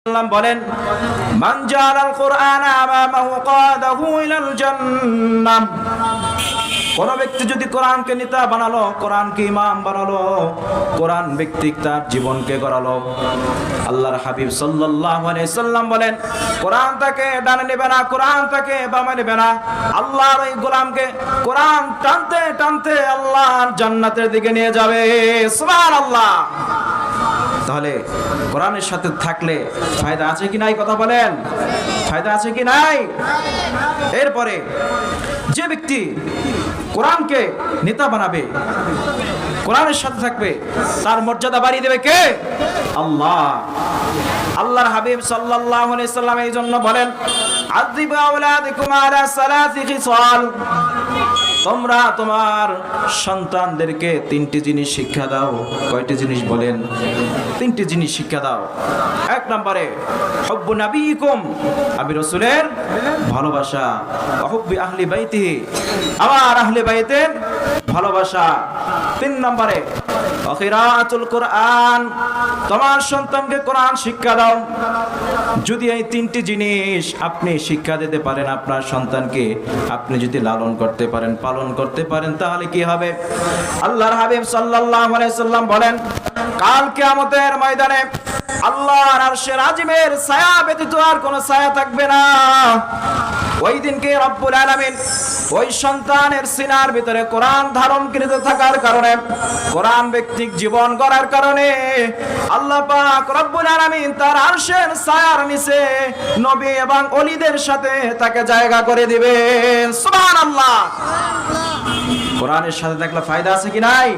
বলেন মান জাআলাল কুরআনা আমামাহু কাদাহু ইলাল জান্নাহ। কোন ব্যক্তি যদি কোরআনকে নেতা বানালো, কোরআনকে ইমাম বানালো, কোরআন ব্যক্তিক তার জীবনকে গড়ালো, আল্লাহর হাবিব সাল্লাল্লাহু আলাইহি সাল্লাম বলেন কোরআন তাকে ডানে নেবে না, কোরআন তাকে বামে নেবে না। আল্লাহর ওই গোলামকে কোরআন টানতে টানতে আল্লাহর জান্নাতের দিকে নিয়ে যাবে। সুবহানাল্লাহ। তাহলে কোরআনের সাথে থাকলে ফায়দা আছে কি নাই? কথা বলেন, ফায়দা আছে কি নাই? এরপরে যে ব্যক্তি কোরআনকে নেতা বানাবে, কোরআনের সাথে থাকবে, তার মর্যাদা বাড়িয়ে দেবে কে? আল্লাহ। আল্লাহর হাবিব সাল্লাল্লাহু আলাইহি সাল্লাম এই জন্য বলেন আযিবু আওলাদাকুম আলা সালাসি খিসাল। তোমরা তোমার সন্তানদেরকে তিনটি জিনিস শিক্ষা দাও। কয়টি জিনিস বলেন? তিনটি জিনিস শিক্ষা দাও। এক নম্বরে হুব্বু নবিয়িকুম, আমি রাসূলের ভালোবাসা, ওয়া হুব্বি আহলি বাইতিহি, আমার আহলে বাইতের ভালোবাসা। তিন নম্বরে কিরাআতুল কুরআন, তোমার সন্তানকে কোরআন শিক্ষা দাও। যদি এই তিনটি জিনিস আপনি শিক্ষা দিতে পারেন আপনার সন্তানকে, আপনি যদি লালন করতে পারেন, পালন করতে পারেন, তাহলে কি হবে? আল্লাহর হাবিব সাল্লাল্লাহু আলাইহি সাল্লাম বলেন কাল কিয়ামতের ময়দানে আল্লাহর আরশের আজিমের ছায়া ব্যতীত আর কোনো ছায়া থাকবে না। ওই দিনকে রব্বুল আলামিন ওই সন্তানের সিনার ভিতরে কোরআন ধারণকৃত থাকার কারণে, কোরআন ব্যক্তিক জীবন গড়ার কারণে আল্লাহ পাক রব্বুল আলামিন তার আরশের ছায়ার নিচে নবী এবং ওলিদের সাথে তাকে জায়গা করে দিবেন। সুবহানাল্লাহ। কোরআনের সাথে থাকলে ফায়দা আছে কি নাই?